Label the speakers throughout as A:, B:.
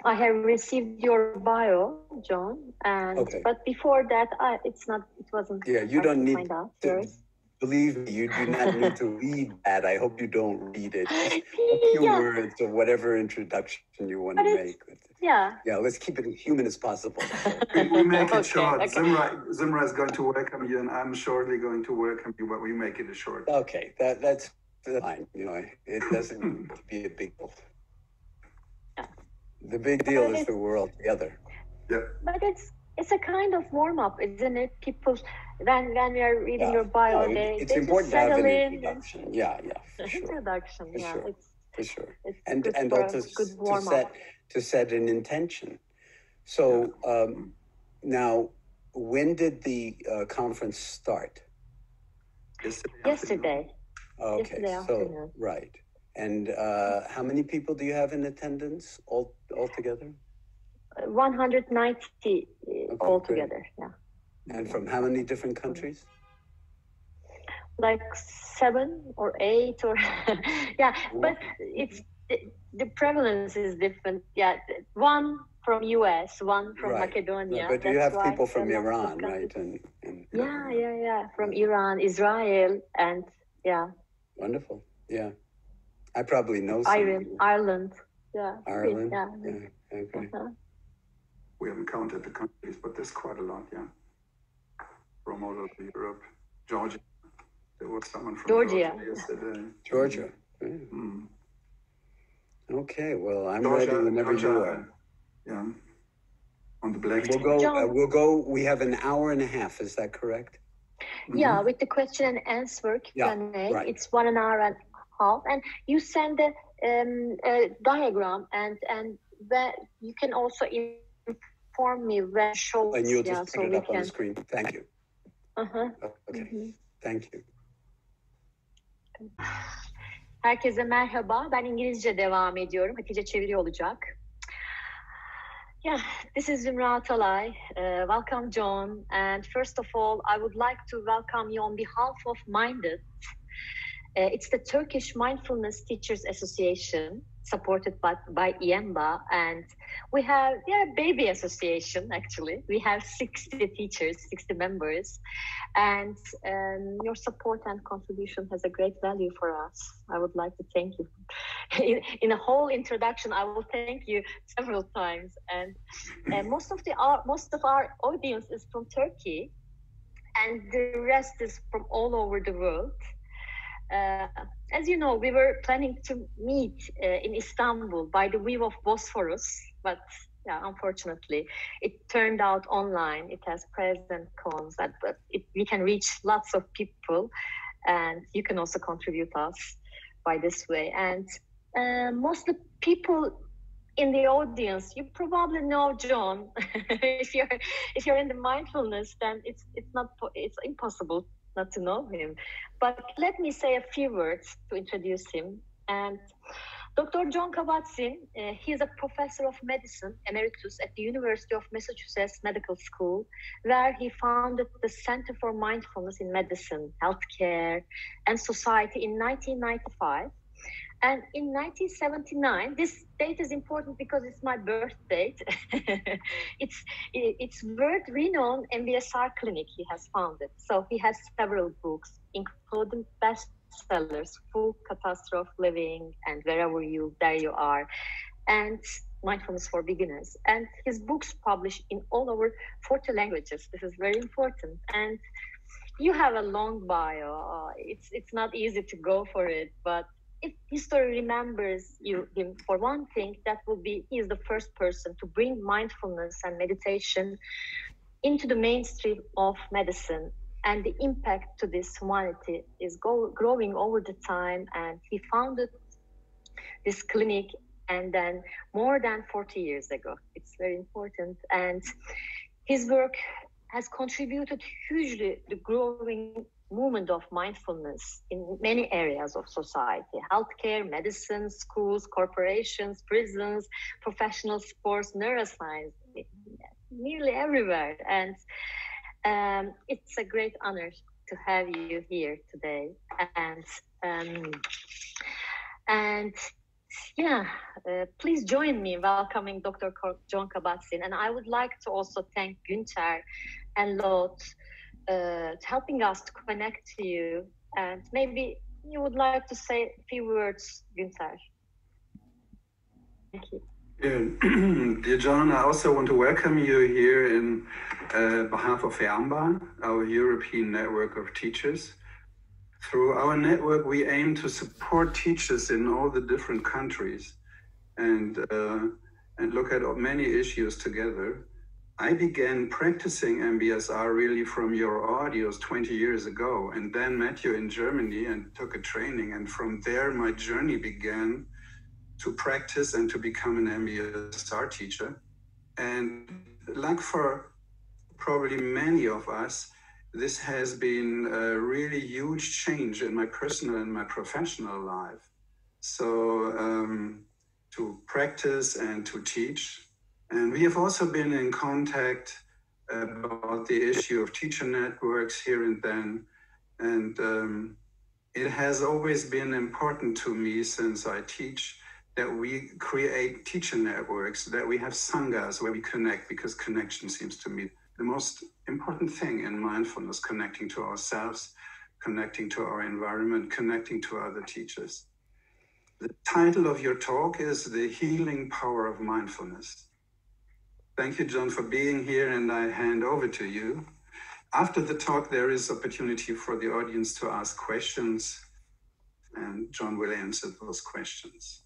A: I have received your bio, John, but before that, it wasn't.
B: Yeah, you don't need to. Believe me, you do not need to read that. I hope you don't read it. Just a few words or whatever introduction you want to make.
A: Yeah,
B: let's keep it as human as possible.
C: We make it short. Okay. Zimra is going to welcome you, and I'm shortly going to welcome you, but we make it short.
B: Okay, that's fine. It doesn't be a big deal. The big deal is that we're all together.
C: Yeah.
A: But it's a kind of warm up, isn't it? People, when we are reading your bio,
B: it's important to have an introduction. Yeah, for sure.
A: Introduction,
B: for sure. And also to set an intention. So now, when did the conference start?
A: Yesterday.
B: Okay, so right. And how many people do you have in attendance altogether?
A: 190 altogether. Great. Yeah.
B: And from how many different countries?
A: Like 7 or 8 or but it's the prevalence is different. Yeah, one from US, one from Macedonia.
B: No, but you have people from Iran, right? And
A: from Iran, Israel, and
B: Wonderful. Yeah. I probably know some.
A: Ireland. Yeah.
B: Ireland. Okay.
C: We haven't counted the countries, but there's quite a lot, from all over Europe. Georgia. There was someone from Georgia yesterday.
B: Georgia. Okay, well, I'm ready whenever you are.
C: Yeah. On the black.
B: We'll go. We have an hour and a half. Is that correct?
A: Yeah, with the question and answer Q&A, it's 1 hour and a half, and you send a diagram, and that you can also inform me when show.
B: And you'll just put it up on the screen. Thank you. Okay. Thank you.
A: Herkese merhaba. Ben İngilizce devam ediyorum. Hatice çeviriyor olacak. Yeah, this is Zimra Atalay. Welcome, John. And first of all, I would like to welcome you on behalf of Minded. It's the Turkish Mindfulness Teachers Association, supported by EAMBA. And we are a baby association, actually. We have 60 teachers, 60 members. And your support and contribution has a great value for us. I would like to thank you. In a whole introduction, I will thank you several times. And most of our audience is from Turkey, and the rest is from all over the world. As you know, we were planning to meet in Istanbul by the view of Bosphorus, but unfortunately, it turned out online. It has pros and cons, but we can reach lots of people, and you can also contribute us by this way. And most of the people in the audience, you probably know John. if you're in the mindfulness, then it's impossible not to know him. But let me say a few words to introduce him. And Dr. Jon Kabat-Zinn, he is a professor of medicine emeritus at the University of Massachusetts Medical School, where he founded the Center for Mindfulness in Medicine, Healthcare, and Society in 1995. And in 1979, this date is important because it's my birth date. It's world-renowned MBSR clinic he has founded. So he has several books, including bestsellers, Full Catastrophe Living, and Wherever You, There You Are, and Mindfulness for Beginners. And his books published in all over 40 languages. This is very important. And you have a long bio. It's not easy to go for it, but if history remembers him for one thing, that will be he is the first person to bring mindfulness and meditation into the mainstream of medicine, and the impact to this humanity is growing over the time. And he founded this clinic, and then more than 40 years ago. It's very important, and his work has contributed hugely to the growing movement of mindfulness in many areas of society: healthcare, medicine, schools, corporations, prisons, professional sports, neuroscience, nearly everywhere. And it's a great honor to have you here today. And Please join me in welcoming Dr. Jon Kabat-Zinn. And I would like to also thank Günter and Lot helping us to connect to you. And maybe you would like to say a few words, Günter. Thank you.
C: Dear Jon, I also want to welcome you here in behalf of EAMBA, our European network of teachers. Through our network, we aim to support teachers in all the different countries and look at many issues together. I began practicing MBSR really from your audios 20 years ago, and then met you in Germany and took a training. And from there, my journey began to practice and to become an MBSR teacher. And like for probably many of us, this has been a really huge change in my personal and my professional life. So to practice and to teach. And we have also been in contact about the issue of teacher networks here and then. And it has always been important to me since I teach that we create teacher networks, that we have sanghas where we connect, because connection seems to me the most important thing in mindfulness, connecting to ourselves, connecting to our environment, connecting to other teachers. The title of your talk is The Healing Power of Mindfulness. Thank you, Jon, for being here, and I hand over to you. After the talk, there is opportunity for the audience to ask questions, and Jon will answer those questions.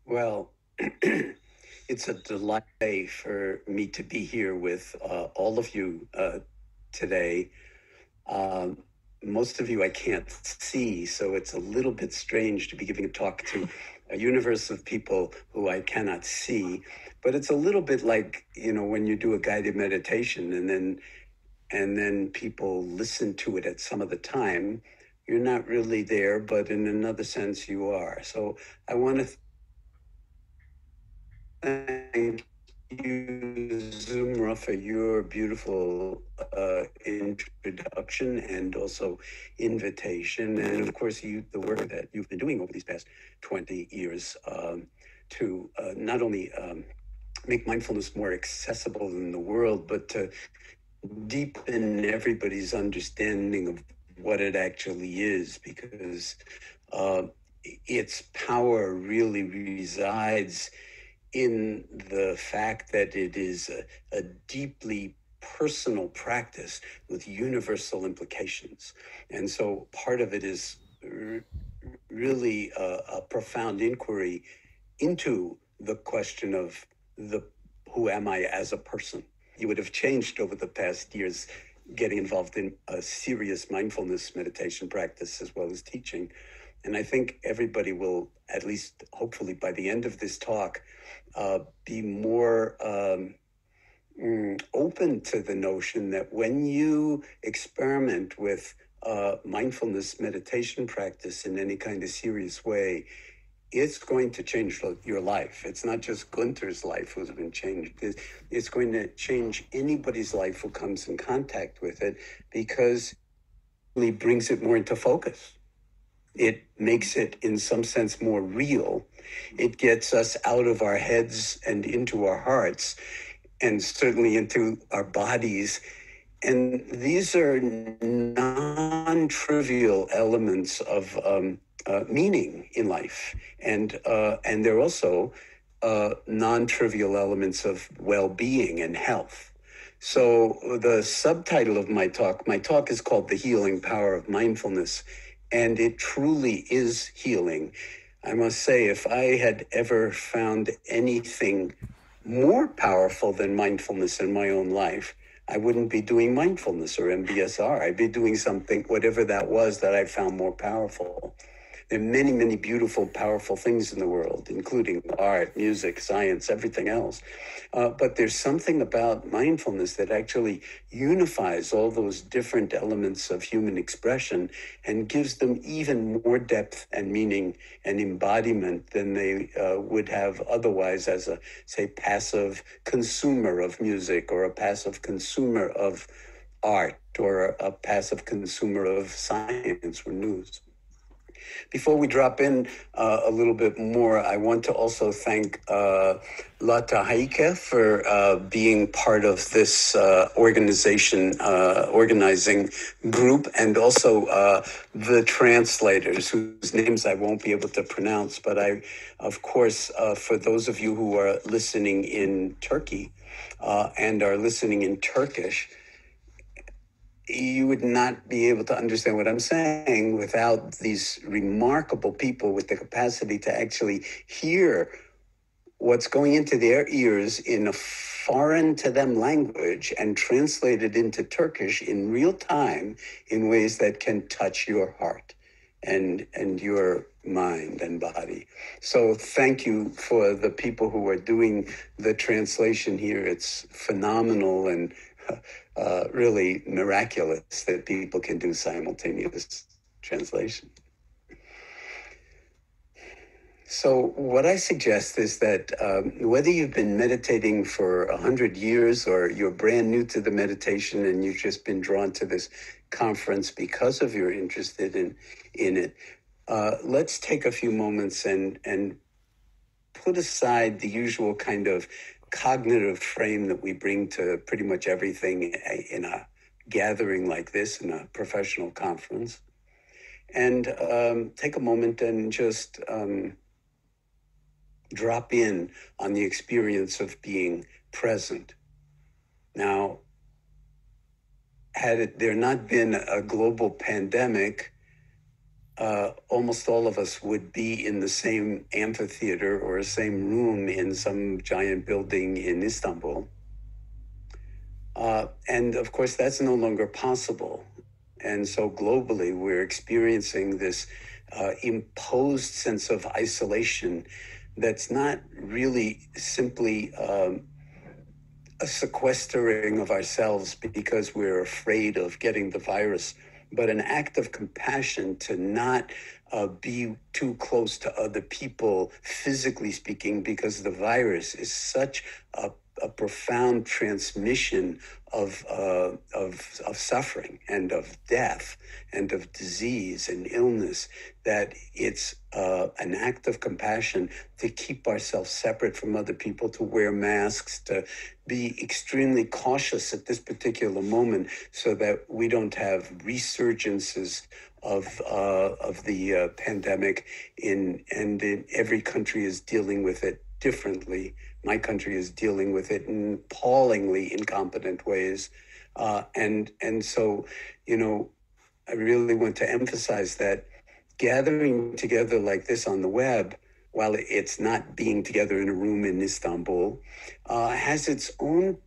B: Well, it's a delight for me to be here with all of you today. Most of you I can't see, so it's a little bit then to be giving a talk to a universe of people who I cannot see. But it's a little bit like, when you do a guided meditation and then people listen to it at some of the time. You're not really there, but in another sense you are. So I want to thank you, Zumra, for your beautiful introduction and also invitation. And of course, the work that you've been doing over these past 20 years to not only make mindfulness more accessible in the world, but to deepen everybody's understanding of what it actually is, because its power really resides in the fact that it is a deeply personal practice with universal implications. And so part of it is really a profound inquiry into the question of who am I as a person? You would have changed over the past years getting involved in a serious mindfulness meditation practice as well as teaching. And I think everybody will, at least hopefully by the end of this talk, be more open to the notion that when you experiment with mindfulness meditation practice in any kind of serious way, it's going to change your life. It's not just Gunter's life who's been changed. It's going to change anybody's life who comes in contact with it, because it really brings it more into focus. It makes it, in some sense, more real. It gets us out of our heads and into our hearts, and certainly into our bodies. And these are non-trivial elements of meaning in life, and they're also non-trivial elements of well-being and health. So the subtitle of my talk is called The Healing Power of Mindfulness, and it truly is healing. I must say, if I had ever found anything more powerful than mindfulness in my own life, I wouldn't be doing mindfulness or MBSR. I'd be doing something, whatever that was, that I found more powerful. There are many, many beautiful, powerful things in the world, including art, music, science, everything else. But there's something about mindfulness that actually unifies all those different elements of human expression and gives them even more depth and meaning and embodiment than they would have otherwise as a, say, passive consumer of music, or a passive consumer of art, or a passive consumer of science or news. Before we drop in a little bit more, I want to also thank Lata Haike for being part of this organizing group, and also the translators whose names I won't be able to pronounce. But I, of course, for those of you who are listening in Turkey and are listening in Turkish, you would not be able to understand what I'm saying without these remarkable people with the capacity to actually hear what's going into their ears in a foreign to them language and translate it into Turkish in real time in ways that can touch your heart and your mind and body. So thank you for the people who are doing the translation here. It's phenomenal and really miraculous that people can do simultaneous translation. So what I suggest is that whether you've been meditating for 100 years or you're brand new to the meditation and you've just been drawn to this conference because of your interest in it, let's take a few moments and put aside the usual kind of cognitive frame that we bring to pretty much everything in a gathering like this, in a professional conference, and take a moment and just drop in on the experience of being present. Now, had there not been a global pandemic, almost all of us would be in the same amphitheater or same room in some giant building in Istanbul. And of course, that's no longer possible. And so globally, we're experiencing this imposed sense of isolation that's not really simply a sequestering of ourselves because we're afraid of getting the virus, but an act of compassion to not be too close to other people, physically speaking, because the virus is such a profound transmission of suffering and of death and of disease and illness, that it's an act of compassion to keep ourselves separate from other people, to wear masks, to be extremely cautious at this particular moment so that we don't have resurgences of the pandemic and every country is dealing with it differently. My country is dealing with it in appallingly incompetent ways. And so, I really want to emphasize that gathering together like this on the web, while it's not being together in a room in Istanbul, has its own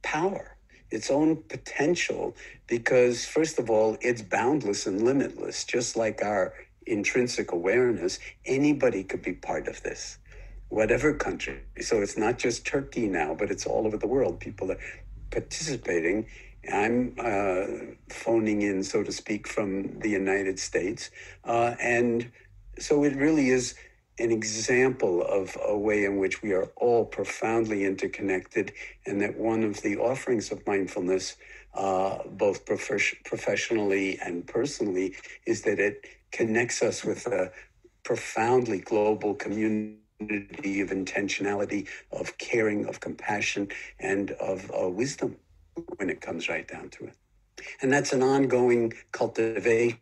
B: power, its own potential, because first of all, it's boundless and limitless, just like our intrinsic awareness. Anybody could be part of this, whatever country. So it's not just Turkey now, but it's all over the world. People are participating. I'm phoning in, so to speak, from the United States. And so it really is an example of a way in which we are all profoundly interconnected, and that one of the offerings of mindfulness, both professionally and personally, is that it connects us with a profoundly global community of intentionality, of caring, of compassion, and of wisdom when it comes right down to it. And that's an ongoing cultivation.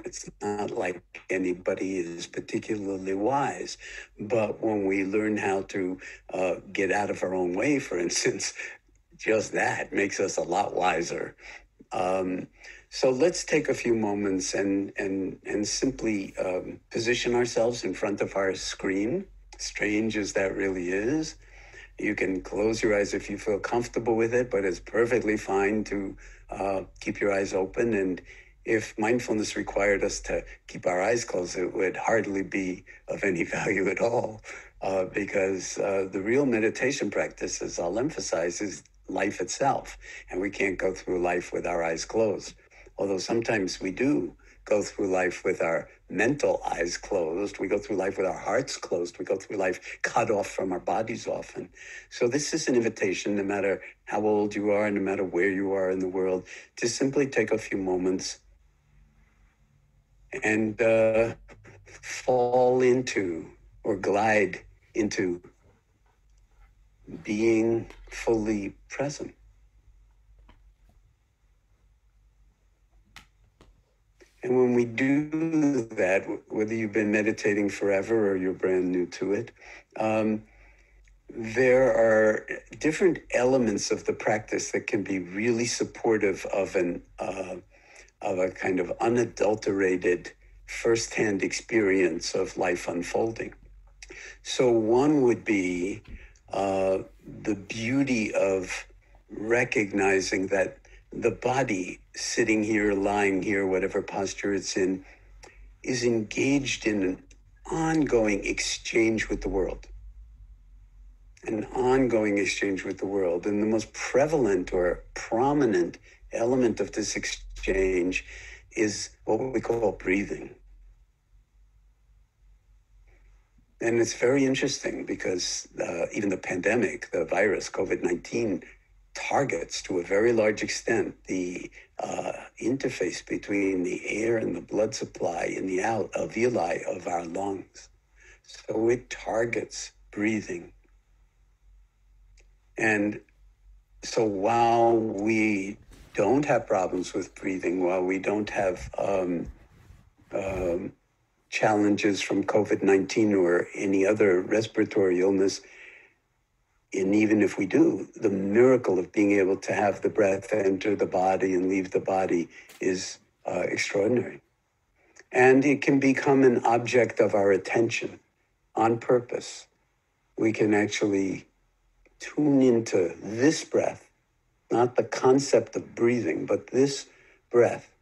B: It's not like anybody is particularly wise, but when we learn how to get out of our own way, for instance, just that makes us a lot wiser. So let's take a few moments and simply position ourselves in front of our screen, strange as that really is. You can close your eyes if you feel comfortable with it, but it's perfectly fine to keep your eyes open. And if mindfulness required us to keep our eyes closed, it would hardly be of any value at all, because the real meditation practice, as I'll emphasize, is life itself. And we can't go through life with our eyes closed, although sometimes we do go through life with our mental eyes closed. We go through life with our hearts closed. We go through life cut off from our bodies often. So this is an invitation, no matter how old you are, no matter where you are in the world, to simply take a few moments and fall into or glide into being fully present. And when we do that, whether you've been meditating forever or you're brand new to it, there are different elements of the practice that can be really supportive of a kind of unadulterated firsthand experience of life unfolding. So one would be the beauty of recognizing that the body sitting here, lying here, whatever posture it's in, is engaged in an ongoing exchange with the world. An ongoing exchange with the world. And the most prevalent or prominent element of this exchange is what we call breathing. And it's very interesting because even the pandemic, the virus, COVID-19, targets to a very large extent the interface between the air and the blood supply in the alveoli of our lungs. So it targets breathing. And so while we don't have problems with breathing, while we don't have challenges from COVID-19 or any other respiratory illness, and even if we do, the miracle of being able to have the breath enter the body and leave the body is extraordinary. And it can become an object of our attention on purpose. We can actually tune into this breath, not the concept of breathing, but this breath,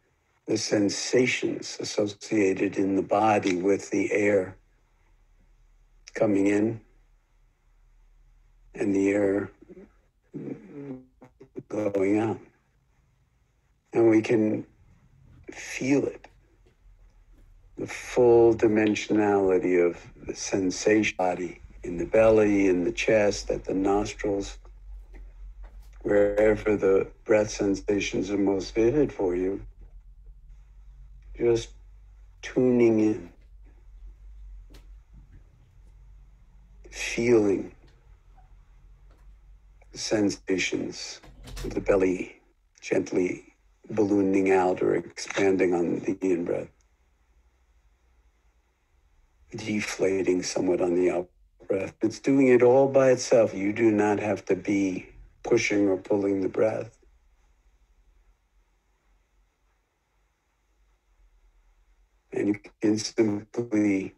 B: the sensations associated in the body with the air coming in and the air going out. And we can feel it, the full dimensionality of the sensation body in the belly, in the chest, at the nostrils, wherever the breath sensations are most vivid for you, just tuning in, feeling the sensations of the belly gently ballooning out or expanding on the in-breath, deflating somewhat on the out-breath. It's doing it all by itself. You do not have to be pushing or pulling the breath. And you can simply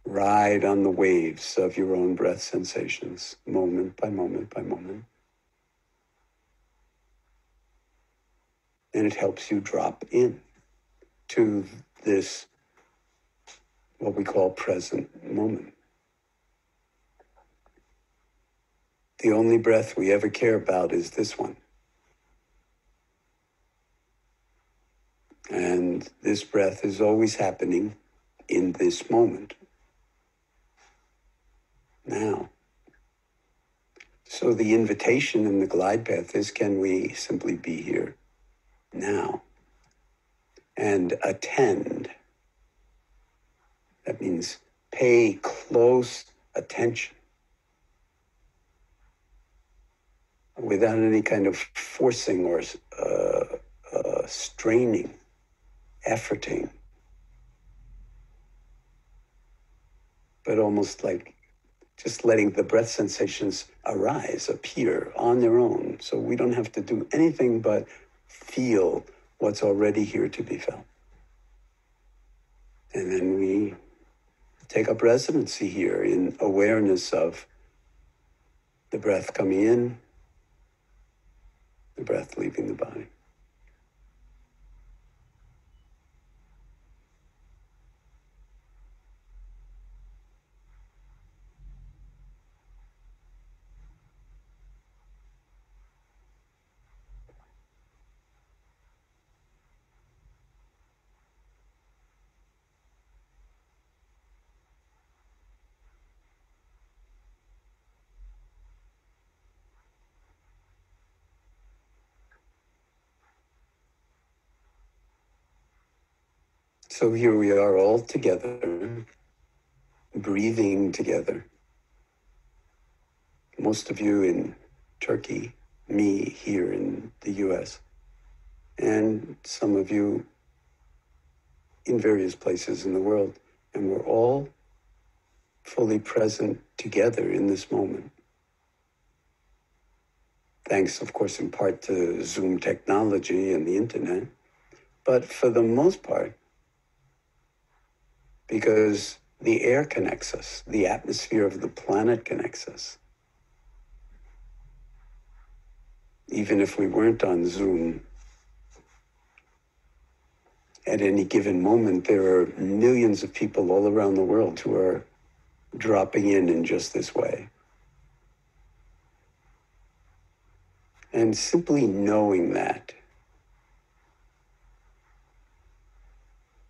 B: ride on the waves of your own breath sensations, moment by moment by moment. And it helps you drop in to this, what we call present moment. The only breath we ever care about is this one. And this breath is always happening in this moment. Now. So the invitation in the glide path is, can we simply be here now and attend? That means pay close attention without any kind of forcing or straining, efforting, but almost like just letting the breath sensations arise, appear on their own. So we don't have to do anything but feel what's already here to be felt. And then we take up residency here in awareness of the breath coming in, the breath leaving the body. So here we are all together, breathing together. Most of you in Turkey, me here in the US, and some of you in various places in the world. And we're all fully present together in this moment. Thanks, of course, in part to Zoom technology and the internet, but for the most part, because the air connects us, the atmosphere of the planet connects us. Even if we weren't on Zoom, at any given moment, there are millions of people all around the world who are dropping in just this way. And simply knowing that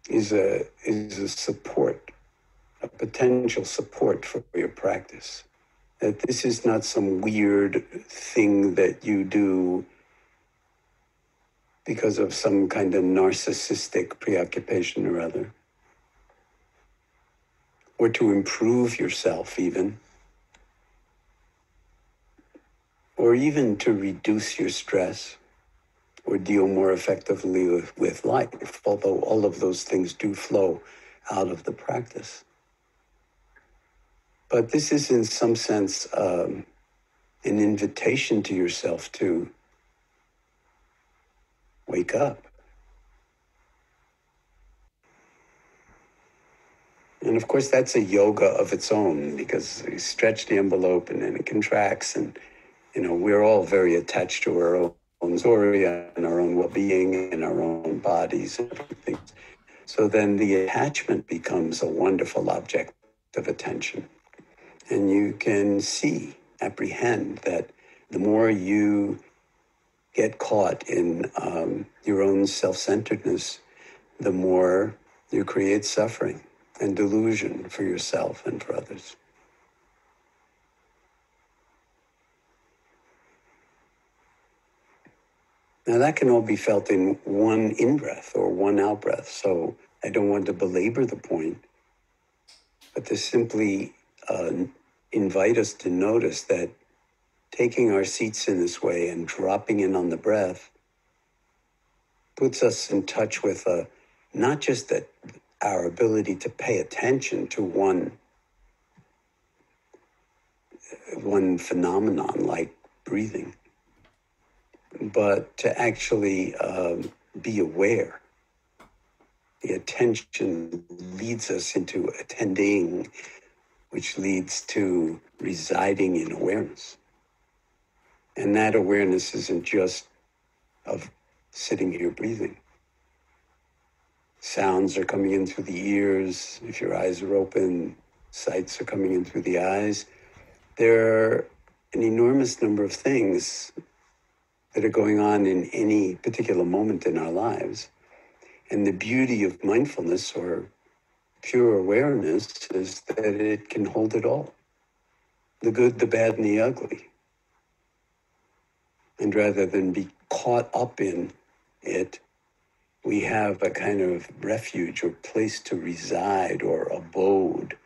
B: is a support, a potential support for your practice. That this is not some weird thing that you do because of some kind of narcissistic preoccupation or other, or to improve yourself even, or even to reduce your stress or deal more effectively with life, although all of those things do flow out of the practice. But this is in some sense an invitation to yourself to wake up. And of course, that's a yoga of its own, because you stretch the envelope and then it contracts. And, we're all very attached to our own story and our own well-being and our own bodies and everything. So then the attachment becomes a wonderful object of attention. And you can apprehend that the more you get caught in your own self-centeredness, the more you create suffering and delusion for yourself and for others. Now that can all be felt in one in-breath or one out-breath, so I don't want to belabor the point, but to simply invite us to notice that taking our seats in this way and dropping in on the breath puts us in touch with not just that our ability to pay attention to one phenomenon like breathing, but to actually be aware. The attention leads us into attending, which leads to residing in awareness. And that awareness isn't just of sitting here breathing. Sounds are coming in through the ears. If your eyes are open, sights are coming in through the eyes. There are an enormous number of things that are going on in any particular moment in our lives. And the beauty of mindfulness or pure awareness is that it can hold it all. The good, the bad, and the ugly. And rather than be caught up in it, we have a kind of refuge or place to reside or abode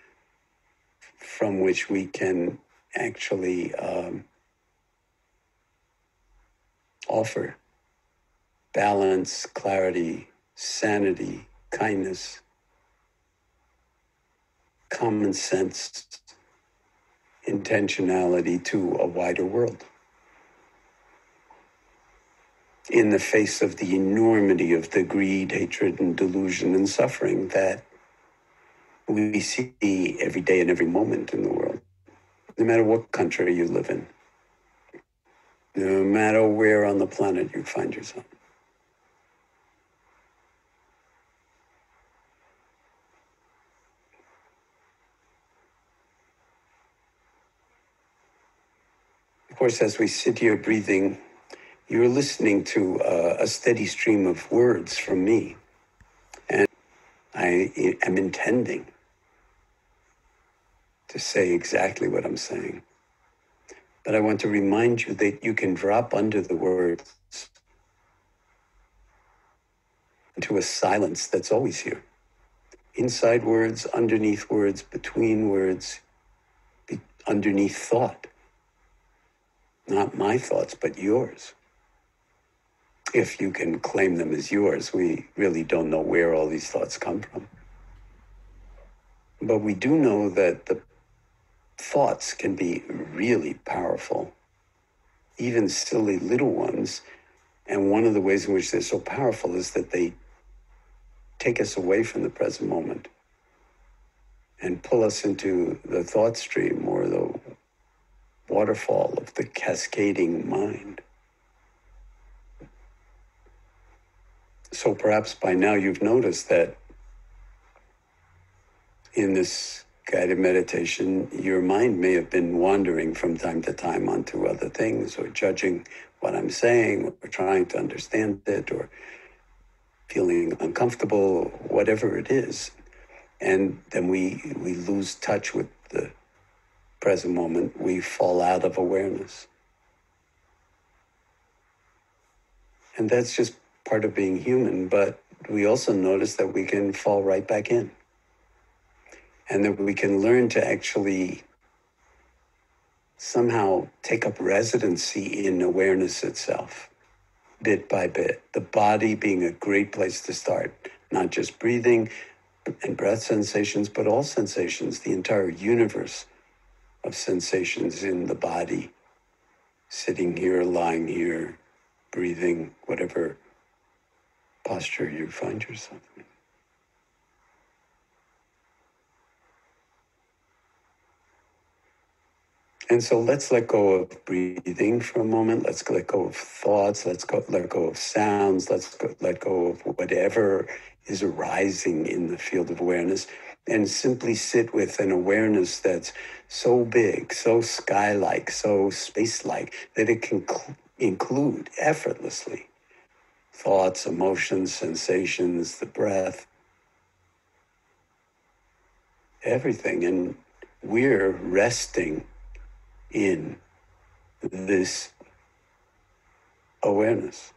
B: from which we can actually offer balance, clarity, sanity, kindness, common sense, intentionality to a wider world. In the face of the enormity of the greed, hatred, and delusion and suffering that we see every day and every moment in the world, no matter what country you live in, no matter where on the planet you find yourself. Of course, as we sit here breathing, you're listening to a steady stream of words from me. And I am intending to say exactly what I'm saying. But I want to remind you that you can drop under the words into a silence that's always here. inside words, underneath words, between words, underneath thought. Not my thoughts, but yours. If you can claim them as yours, we really don't know where all these thoughts come from. But we do know that the thoughts can be really powerful, even silly little ones. And one of the ways in which they're so powerful is that they take us away from the present moment and pull us into the thought stream or the waterfall of the cascading mind. So perhaps by now you've noticed that in this guided meditation, your mind may have been wandering from time to time onto other things, or judging what I'm saying, or trying to understand it, or feeling uncomfortable, whatever it is. And then we lose touch with the present moment. We fall out of awareness. And that's just part of being human, but we also notice that we can fall right back in. And that we can learn to actually somehow take up residency in awareness itself, bit by bit. The body being a great place to start, not just breathing and breath sensations, but all sensations, the entire universe of sensations in the body, sitting here, lying here, breathing, whatever posture you find yourself in. And so let's let go of breathing for a moment. Let's let go of thoughts. Let go of sounds. Let go of whatever is arising in the field of awareness, and simply sit with an awareness that's so big, so sky-like, so space-like, that it can include effortlessly thoughts, emotions, sensations, the breath, everything. And we're resting in this awareness.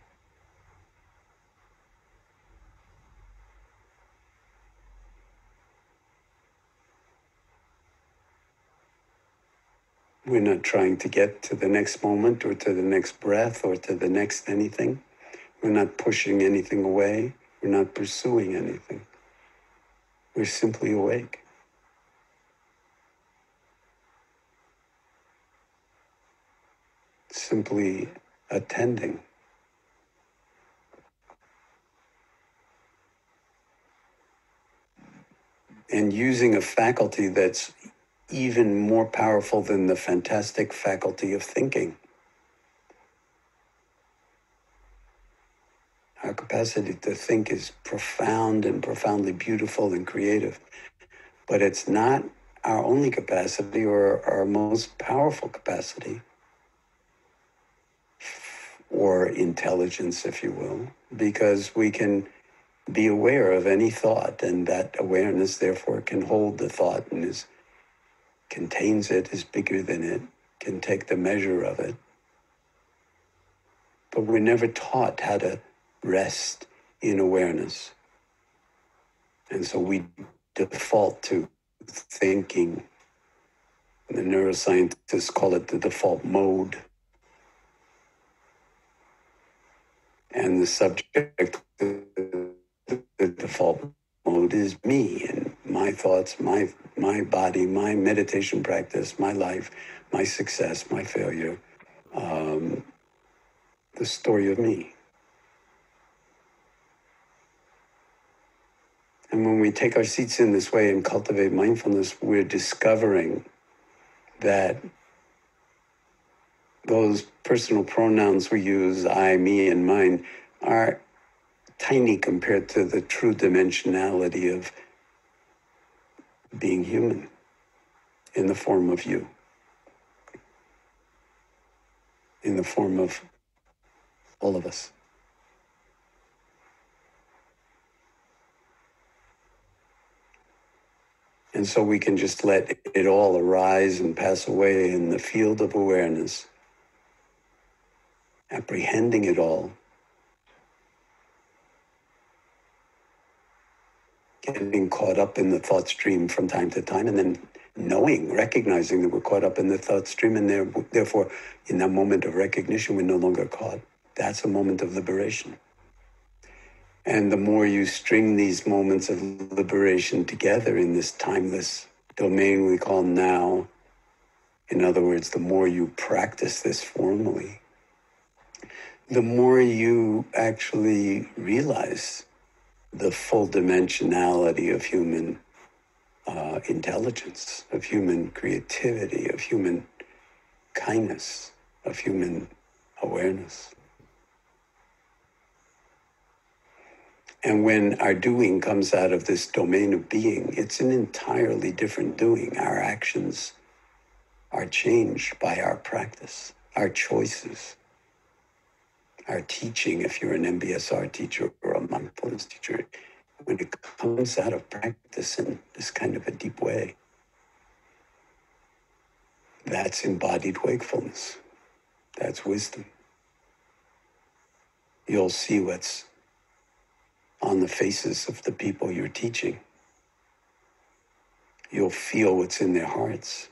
B: We're not trying to get to the next moment or to the next breath or to the next anything. We're not pushing anything away. We're not pursuing anything. We're simply awake. Simply attending. And using a faculty that's even more powerful than the fantastic faculty of thinking. Our capacity to think is profound and profoundly beautiful and creative, but it's not our only capacity or our most powerful capacity, or intelligence, if you will, because we can be aware of any thought, and that awareness therefore can hold the thought and contains it, is bigger than it, can take the measure of it. But we're never taught how to rest in awareness. And so we default to thinking. The neuroscientists call it the default mode. And the subject of the default mode is me and my thoughts, my body, my meditation practice, my life, my success, my failure, the story of me. And when we take our seats in this way and cultivate mindfulness, we're discovering that those personal pronouns we use, I, me, and mine, are tiny compared to the true dimensionality of being human in the form of you, in the form of all of us. And so we can just let it all arise and pass away in the field of awareness, apprehending it all, getting caught up in the thought stream from time to time, and then recognizing that we're caught up in the thought stream, and therefore in that moment of recognition, we're no longer caught. That's a moment of liberation. And the more you string these moments of liberation together in this timeless domain we call now, in other words, the more you practice this formally, the more you actually realize the full dimensionality of human intelligence, of human creativity, of human kindness, of human awareness. And when our doing comes out of this domain of being, it's an entirely different doing. Our actions are changed by our practice, our choices, our teaching, if you're an MBSR teacher or a mindfulness teacher. When it comes out of practice in this kind of a deep way, that's embodied wakefulness. That's wisdom. You'll see what's on the faces of the people you're teaching. You'll feel what's in their hearts.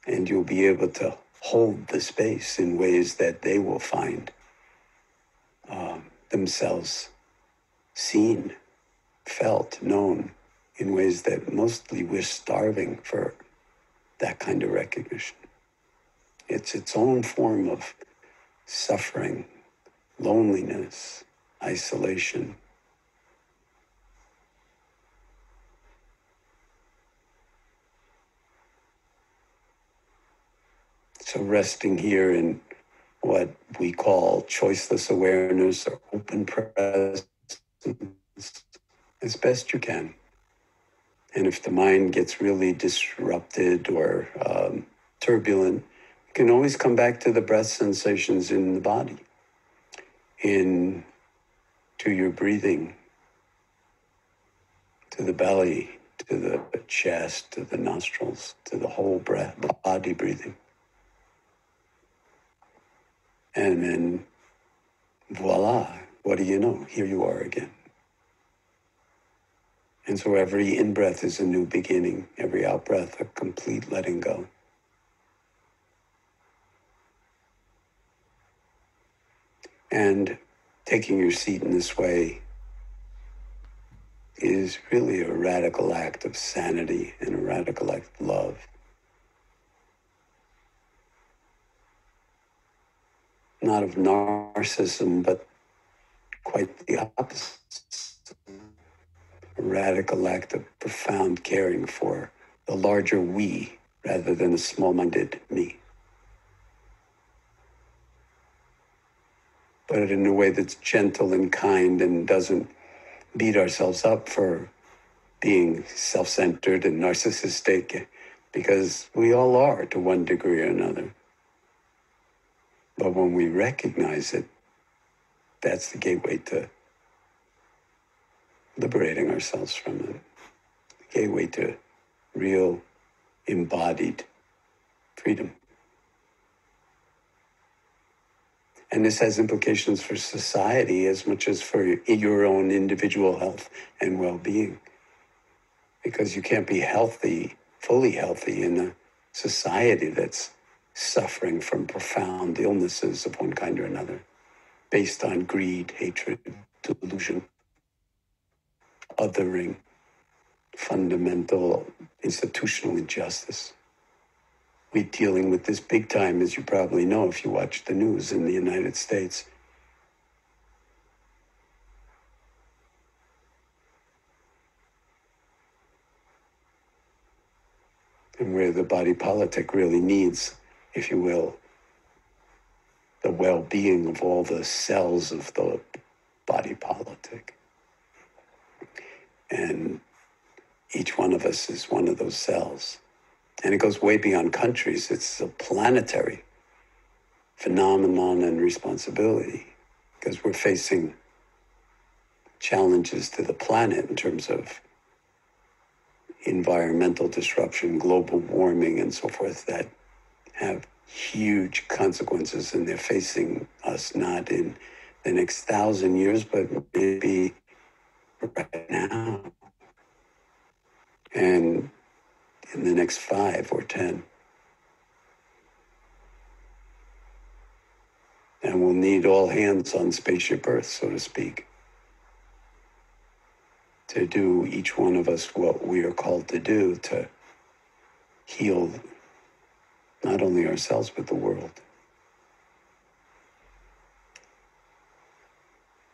B: And you'll be able to hold the space in ways that they will find themselves seen, felt, known, in ways that mostly we're starving for that kind of recognition. It's its own form of suffering, loneliness, isolation. So resting here in what we call choiceless awareness or open presence as best you can. And if the mind gets really disrupted or turbulent, you can always come back to the breath sensations in the body, to your breathing, to the belly, to the chest, to the nostrils, to the whole breath, body breathing. And then, voila, what do you know? Here you are again. And so every in-breath is a new beginning. Every out-breath, a complete letting go. And taking your seat in this way is really a radical act of sanity and a radical act of love. Not of narcissism, but quite the opposite. A radical act of profound caring for the larger we rather than a small-minded me. But in a way that's gentle and kind and doesn't beat ourselves up for being self-centered and narcissistic, because we all are to one degree or another. But when we recognize it, that's the gateway to liberating ourselves from it. The gateway to real embodied freedom. And this has implications for society as much as for your own individual health and well-being. Because you can't be healthy, fully healthy in a society that's suffering from profound illnesses of one kind or another, based on greed, hatred, delusion, othering, fundamental institutional injustice. We're dealing with this big time, as you probably know if you watch the news in the United States. And where the body politic really needs, if you will, the well-being of all the cells of the body politic. And each one of us is one of those cells. And it goes way beyond countries. It's a planetary phenomenon and responsibility, because we're facing challenges to the planet in terms of environmental disruption, global warming, and so forth that have huge consequences, and they're facing us not in the next 1,000 years, but maybe right now and in the next 5 or 10. And we'll need all hands on Spaceship Earth, so to speak, to do each one of us what we are called to do to heal not only ourselves, but the world.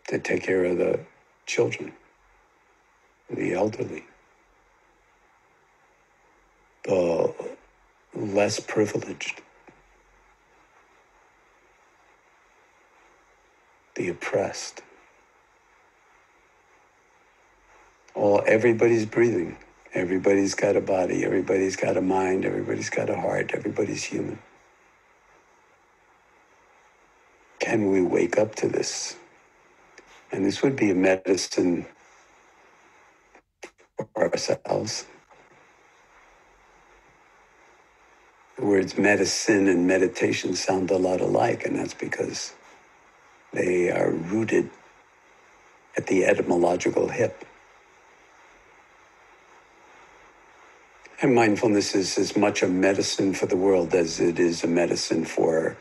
B: To take care of the children, the elderly, the less privileged, the oppressed. Everybody's breathing. Everybody's got a body. Everybody's got a mind. Everybody's got a heart. Everybody's human. Can we wake up to this? And this would be a medicine for ourselves. The words medicine and meditation sound a lot alike, and that's because they are rooted at the etymological hip. And mindfulness is as much a medicine for the world as it is a medicine for,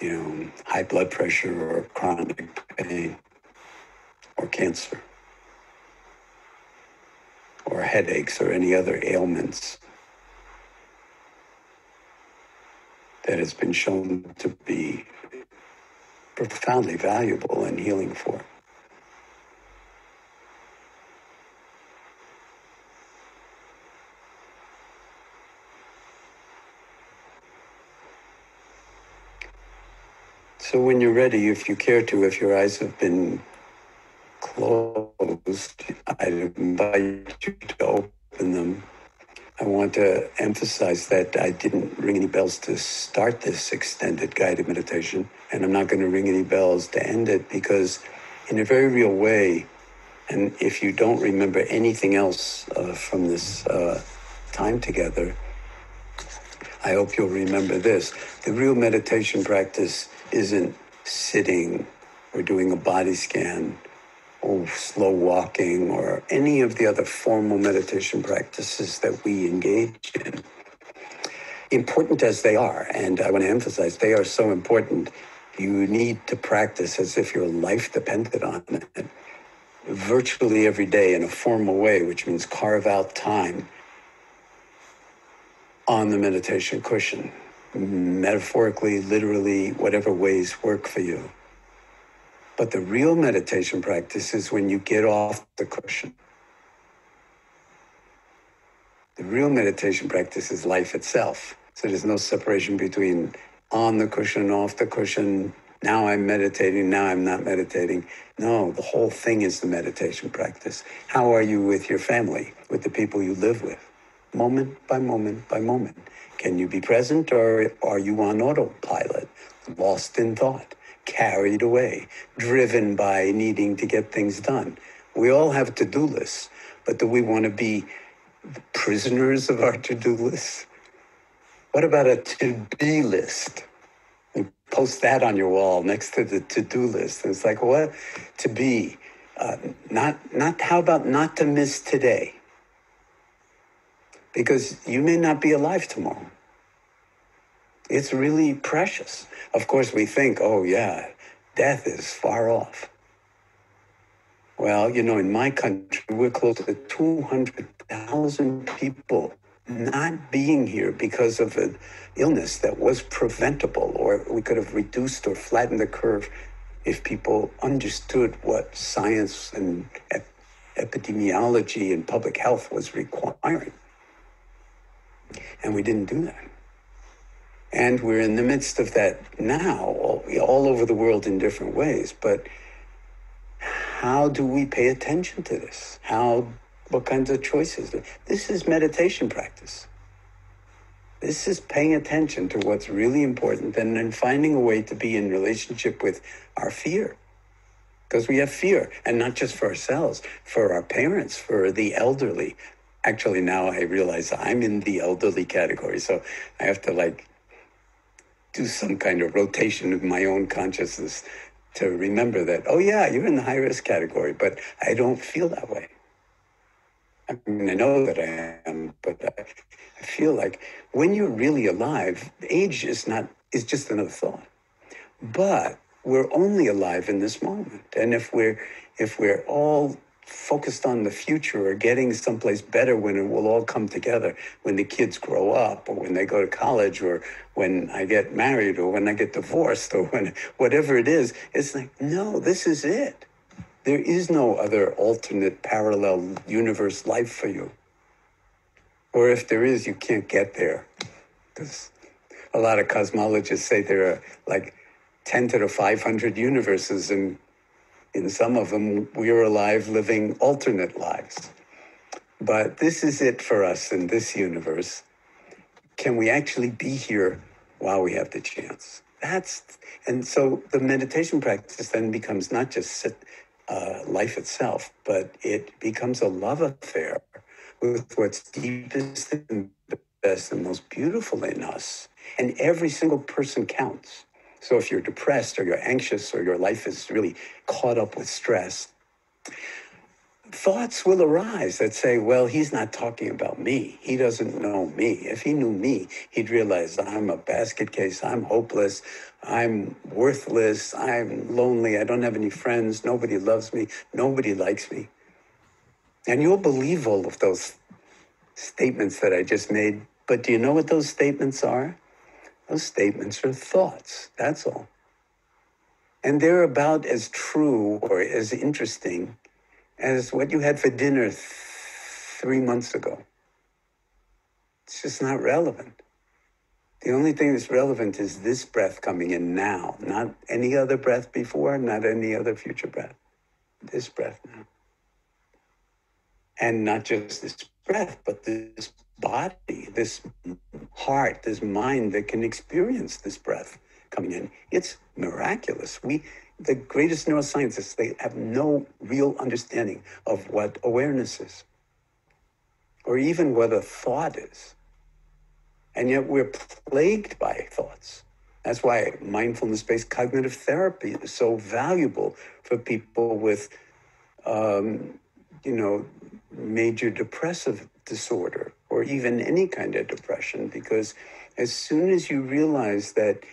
B: high blood pressure or chronic pain or cancer or headaches or any other ailments that has been shown to be profoundly valuable and healing for. So when you're ready, if you care to, if your eyes have been closed, I'd invite you to open them. I want to emphasize that I didn't ring any bells to start this extended guided meditation, and I'm not going to ring any bells to end it, because in a very real way, and if you don't remember anything else from this time together, I hope you'll remember this. The real meditation practice isn't sitting or doing a body scan or slow walking or any of the other formal meditation practices that we engage in. Important as they are, and I want to emphasize they are so important, you need to practice as if your life depended on it, virtually every day in a formal way, which means carve out time on the meditation cushion, metaphorically, literally, whatever ways work for you. But the real meditation practice is when you get off the cushion. The real meditation practice is life itself. So there's no separation between on the cushion, off the cushion, now I'm meditating, now I'm not meditating. No, the whole thing is the meditation practice. How are you with your family, with the people you live with? Moment by moment by moment. Can you be present, or are you on autopilot, lost in thought, carried away, driven by needing to get things done? We all have to-do lists, but do we want to be prisoners of our to-do lists? What about a to-be list? You post that on your wall next to the to-do list. And it's like, what? To be. How about not to miss today? Because you may not be alive tomorrow. It's really precious. Of course, we think, oh yeah, death is far off. Well, in my country, we're close to 200,000 people not being here because of an illness that was preventable, or we could have reduced or flattened the curve if people understood what science and epidemiology and public health was requiring. And we didn't do that. And we're in the midst of that now, all over the world in different ways. But how do we pay attention to this? What kinds of choices? This is meditation practice. This is paying attention to what's really important and then finding a way to be in relationship with our fear. Because we have fear, and not just for ourselves, for our parents, for the elderly. Actually, now I realize I'm in the elderly category, so I have to do some kind of rotation of my own consciousness to remember that, oh yeah, you're in the high risk category, but I don't feel that way. I mean, I know that I am, but I feel like when you're really alive, age is just another thought. But we're only alive in this moment. And if we're all focused on the future or getting someplace better when it will all come together, when the kids grow up or when they go to college or when I get married or when I get divorced or when whatever it is, it's like, no, this is it. There is no other alternate parallel universe life for you. Or if there is, you can't get there. Because a lot of cosmologists say there are like 10 to the 500 universes, and in some of them, we are alive living alternate lives. But this is it for us in this universe. Can we actually be here while we have the chance? And so the meditation practice then becomes not just life itself, but it becomes a love affair with what's deepest and best and most beautiful in us. And every single person counts. So if you're depressed or you're anxious or your life is really caught up with stress, thoughts will arise that say, well, he's not talking about me. He doesn't know me. If he knew me, he'd realize I'm a basket case. I'm hopeless. I'm worthless. I'm lonely. I don't have any friends. Nobody loves me. Nobody likes me. And you'll believe all of those statements that I just made. But do you know what those statements are? Those statements are thoughts. That's all. And they're about as true or as interesting as what you had for dinner 3 months ago. It's just not relevant. The only thing that's relevant is this breath coming in now, not any other breath before, not any other future breath. This breath now. And not just this breath, but this body, this heart, this mind that can experience this breath coming in. It's miraculous. The greatest neuroscientists, they have no real understanding of what awareness is, or even what a thought is. And yet we're plagued by thoughts. That's why mindfulness-based cognitive therapy is so valuable for people with, major depressive disorder, or even any kind of depression, because as soon as you realize that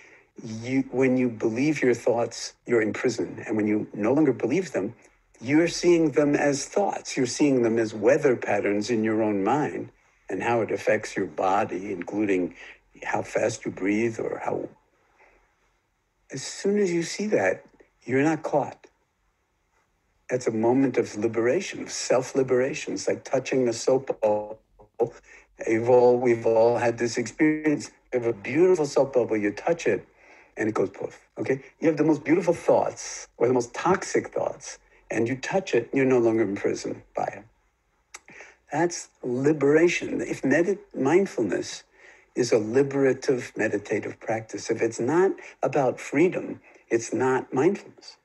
B: when you believe your thoughts, you're in prison. And when you no longer believe them, you're seeing them as thoughts. You're seeing them as weather patterns in your own mind and how it affects your body, including how fast you breathe or how. As soon as you see that, you're not caught. That's a moment of liberation, of self-liberation. It's like touching a soap bubble. We've all had this experience. You have a beautiful soap bubble, you touch it, and it goes poof, okay? You have the most beautiful thoughts, or the most toxic thoughts, and you touch it, you're no longer imprisoned by it. That's liberation. If mindfulness is a liberative meditative practice, if it's not about freedom, it's not mindfulness.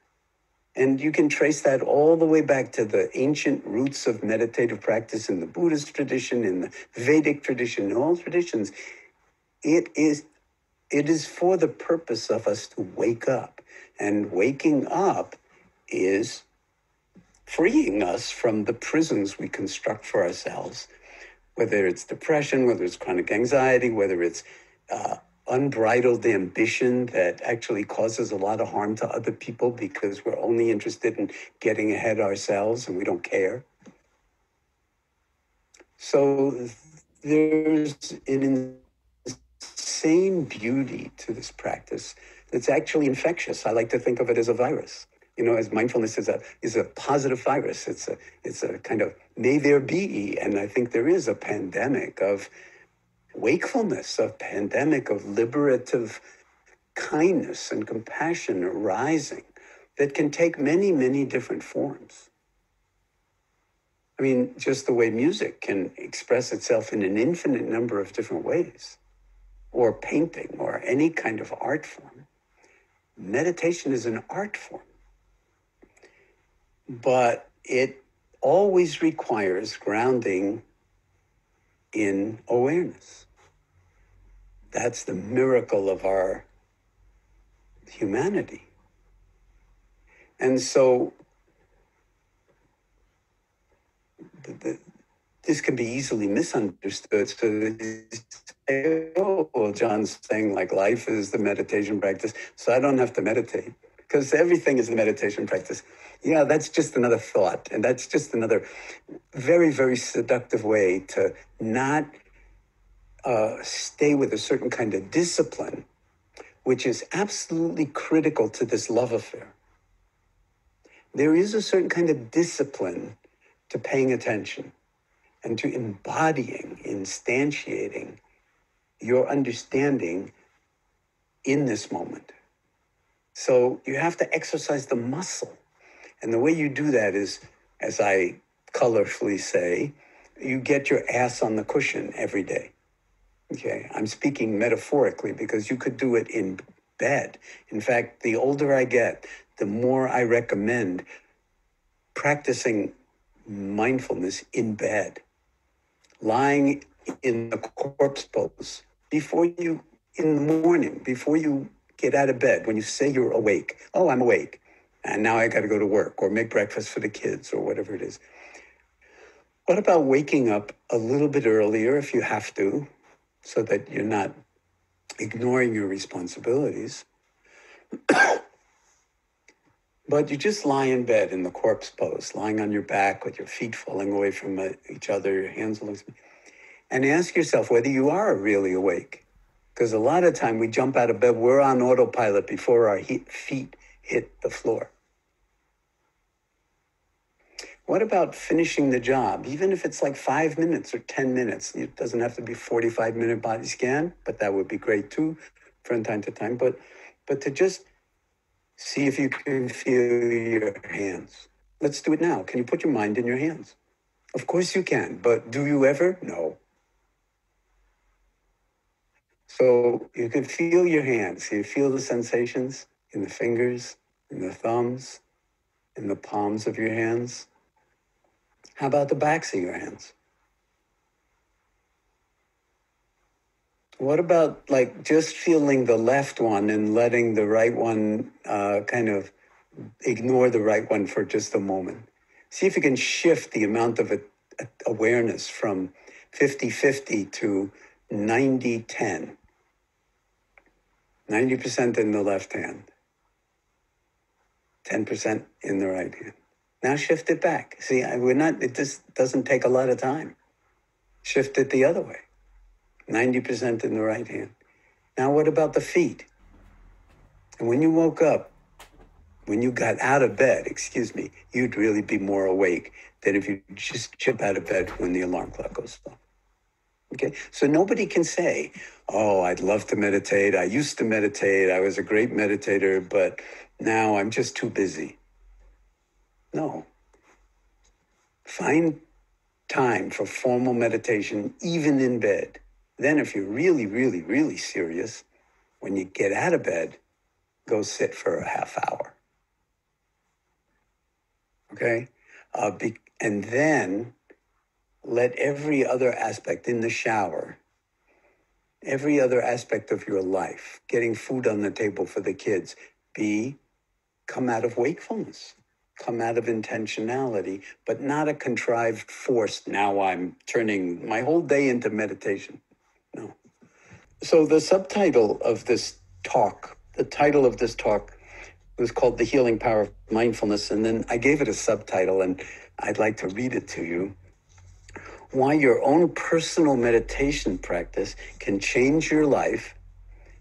B: And you can trace that all the way back to the ancient roots of meditative practice in the Buddhist tradition, in the Vedic tradition, in all traditions. It is for the purpose of us to wake up. And waking up is freeing us from the prisons we construct for ourselves, whether it's depression, whether it's chronic anxiety, whether it's unbridled ambition that actually causes a lot of harm to other people because we're only interested in getting ahead ourselves and we don't care. So there's an insane beauty to this practice that's actually infectious. I like to think of it as a virus. As mindfulness is a positive virus. It's a kind of may there be, and I think there is a pandemic of wakefulness, a pandemic of liberative kindness and compassion arising that can take many, many different forms. I mean, just the way music can express itself in an infinite number of different ways, or painting, or any kind of art form. Meditation is an art form. But it always requires grounding in awareness. That's the miracle of our humanity. And so this can be easily misunderstood. So they say, oh, well, John's saying like life is the meditation practice, so I don't have to meditate because everything is the meditation practice. Yeah, that's just another thought. And that's just another very, very seductive way to not stay with a certain kind of discipline, which is absolutely critical to this love affair. There is a certain kind of discipline to paying attention and to embodying, instantiating your understanding in this moment. So you have to exercise the muscle. And the way you do that is, as I colorfully say, you get your ass on the cushion every day. Okay, I'm speaking metaphorically because you could do it in bed. In fact, the older I get, the more I recommend practicing mindfulness in bed, lying in the corpse pose in the morning, before you get out of bed, when you say you're awake. Oh, I'm awake. And now I got to go to work or make breakfast for the kids or whatever it is. What about waking up a little bit earlier if you have to, so that you're not ignoring your responsibilities? But you just lie in bed in the corpse pose, lying on your back with your feet falling away from each other, your hands along, and ask yourself whether you are really awake. Because a lot of time we jump out of bed, we're on autopilot before our feet hit the floor. What about finishing the job? Even if it's like 5 minutes or 10 minutes, it doesn't have to be 45-minute body scan, but that would be great too from time to time. But to just see if you can feel your hands. Let's do it now. Can you put your mind in your hands? Of course you can, but do you ever? No. So you can feel your hands. You feel the sensations in the fingers, in the thumbs, in the palms of your hands. How about the backs of your hands? What about like just feeling the left one and letting the right one kind of ignore the right one for just a moment? See if you can shift the amount of awareness from 50-50 to 90-10. 90% in the left hand, 10% in the right hand. Now shift it back. See, it just doesn't take a lot of time. Shift it the other way. 90% in the right hand. Now what about the feet? And when you woke up, when you got out of bed, you'd really be more awake than if you just jump out of bed when the alarm clock goes off. Okay, so nobody can say, oh, I'd love to meditate. I used to meditate. I was a great meditator, but now I'm just too busy. No. Find time for formal meditation, even in bed. Then if you're really, really, really serious, when you get out of bed, go sit for a half hour. Okay? And then let every other aspect in the shower, every other aspect of your life, getting food on the table for the kids, come out of wakefulness, come out of intentionality, but not a contrived force. Now I'm turning my whole day into meditation. No. So the title of this talk was called The Healing Power of Mindfulness. And then I gave it a subtitle, and I'd like to read it to you. Why your own personal meditation practice can change your life,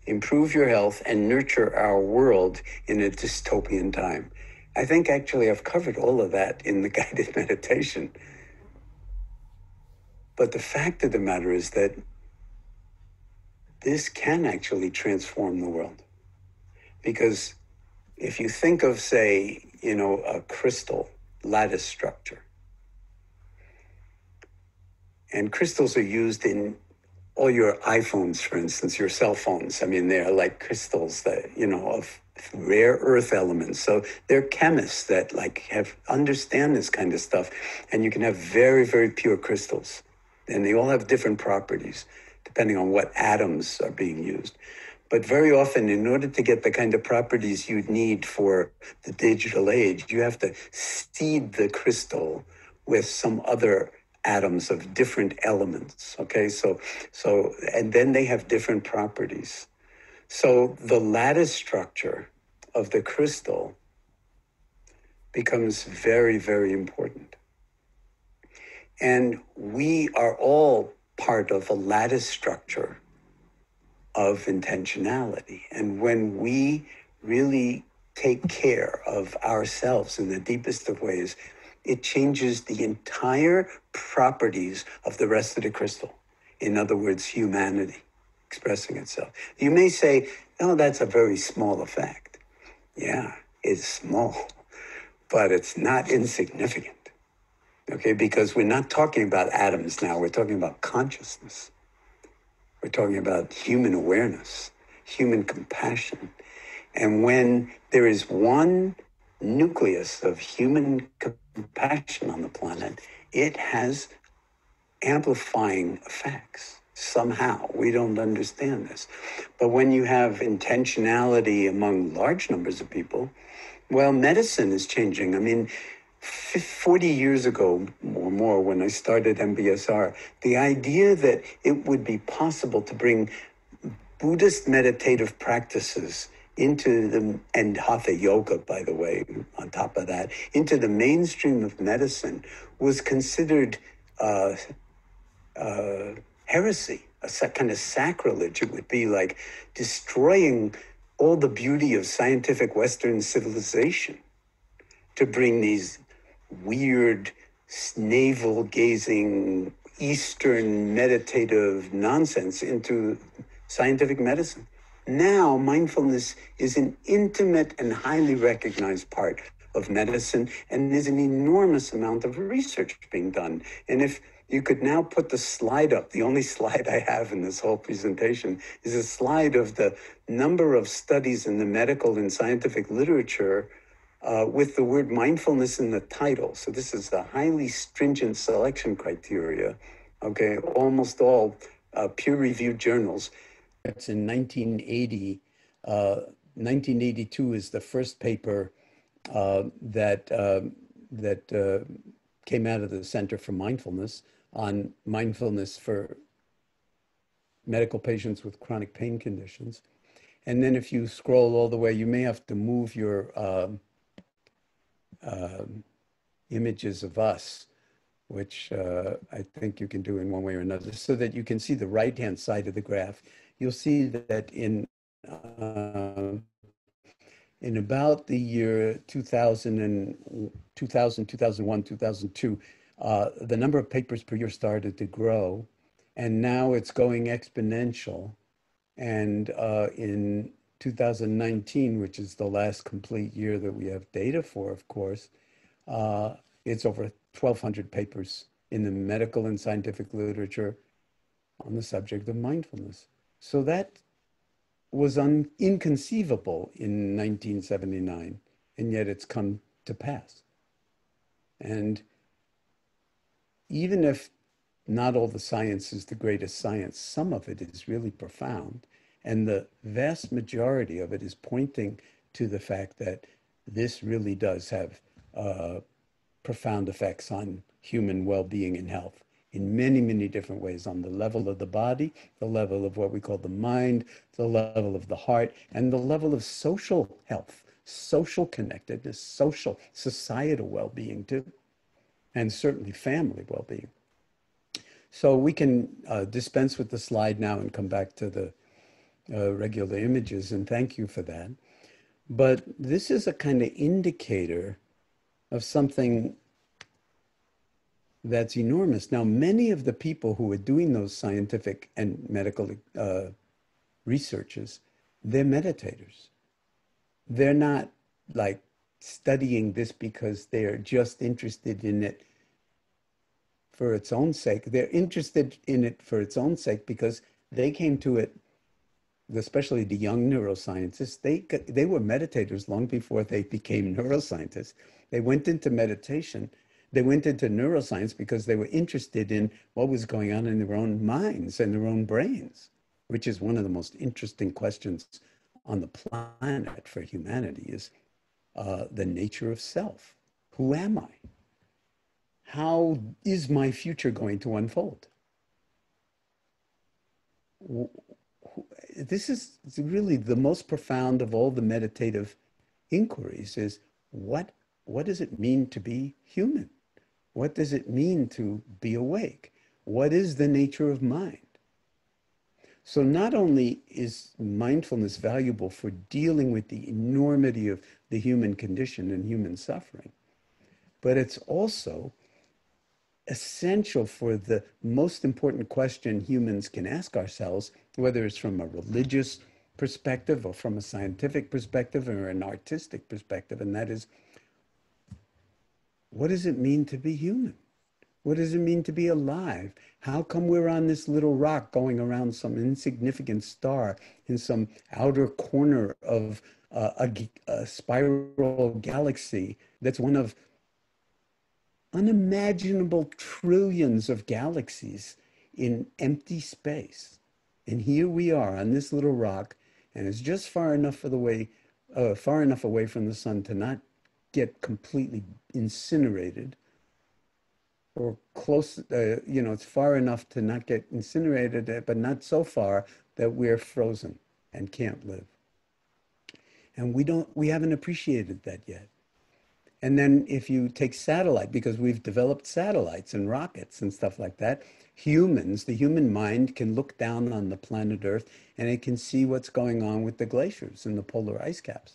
B: improve your health, and nurture our world in a dystopian time. I think actually I've covered all of that in the guided meditation. But the fact of the matter is that this can actually transform the world. Because if you think of, say, a crystal lattice structure, and crystals are used in all your iPhones, for instance, your cell phones. I mean, they're like crystals that, of rare earth elements. So they're chemists that understand this kind of stuff. And you can have very, very pure crystals. And they all have different properties, depending on what atoms are being used. But very often, in order to get the kind of properties you'd need for the digital age, you have to seed the crystal with some other atoms of different elements. Okay, and then they have different properties. So the lattice structure of the crystal becomes very, very important. And we are all part of a lattice structure of intentionality. And when we really take care of ourselves in the deepest of ways, it changes the entire properties of the rest of the crystal. In other words, humanity expressing itself. You may say, oh, that's a very small effect. Yeah, it's small, but it's not insignificant. Okay, because we're not talking about atoms now, we're talking about consciousness. We're talking about human awareness, human compassion. And when there is one nucleus of human compassion on the planet, it has amplifying effects. Somehow, we don't understand this. But when you have intentionality among large numbers of people, well, medicine is changing. I mean, 40 years ago or more, when I started MBSR, the idea that it would be possible to bring Buddhist meditative practices and Hatha yoga, by the way, on top of that, into the mainstream of medicine was considered heresy, a kind of sacrilege. It would be like destroying all the beauty of scientific Western civilization to bring these weird, navel-gazing, Eastern meditative nonsense into scientific medicine. Now, mindfulness is an intimate and highly recognized part of medicine, and there's an enormous amount of research being done. And if you could now put the slide up, the only slide I have in this whole presentation is a slide of the number of studies in the medical and scientific literature with the word mindfulness in the title. So this is a highly stringent selection criteria, okay, almost all peer-reviewed journals. It's in 1980. 1982 is the first paper that came out of the Center for Mindfulness on mindfulness for medical patients with chronic pain conditions. And then if you scroll all the way, you may have to move your images of us, which I think you can do in one way or another, so that you can see the right-hand side of the graph. You'll see that in about the year 2000, 2001, 2002, the number of papers per year started to grow, and now it's going exponential. And in 2019, which is the last complete year that we have data for, of course, it's over 1,200 papers in the medical and scientific literature on the subject of mindfulness. So that was inconceivable in 1979, and yet it's come to pass. And even if not all the science is the greatest science, some of it is really profound. And the vast majority of it is pointing to the fact that this really does have profound effects on human well-being and health in many, many different ways, on the level of the body, the level of what we call the mind, the level of the heart, and the level of social health, social connectedness, societal well-being too, and certainly family well-being. So we can dispense with the slide now and come back to the regular images, and thank you for that. But this is a kind of indicator of something that's enormous. Now, many of the people who are doing those scientific and medical researches, they're meditators. They're not like studying this because they're just interested in it for its own sake. They're interested in it for its own sake because they came to it, especially the young neuroscientists. They were meditators long before they became neuroscientists. They went into meditation. They went into neuroscience because they were interested in what was going on in their own minds and their own brains. which is one of the most interesting questions on the planet for humanity, is the nature of self. Who am I? How is my future going to unfold? This is really the most profound of all the meditative inquiries, is what does it mean to be human? What does it mean to be awake? What is the nature of mind? So not only is mindfulness valuable for dealing with the enormity of the human condition and human suffering, but it's also essential for the most important question humans can ask ourselves, whether it's from a religious perspective or from a scientific perspective or an artistic perspective, and that is, what does it mean to be human? What does it mean to be alive? How come we're on this little rock going around some insignificant star in some outer corner of a spiral galaxy that's one of unimaginable trillions of galaxies in empty space? And here we are on this little rock, and it's just far enough away from the sun to not get completely incinerated, or close, it's far enough to not get incinerated, but not so far that we're frozen and can't live. And we haven't appreciated that yet. And then if you take satellite, because we've developed satellites and rockets and stuff like that, the human mind can look down on the planet Earth and it can see what's going on with the glaciers and the polar ice caps.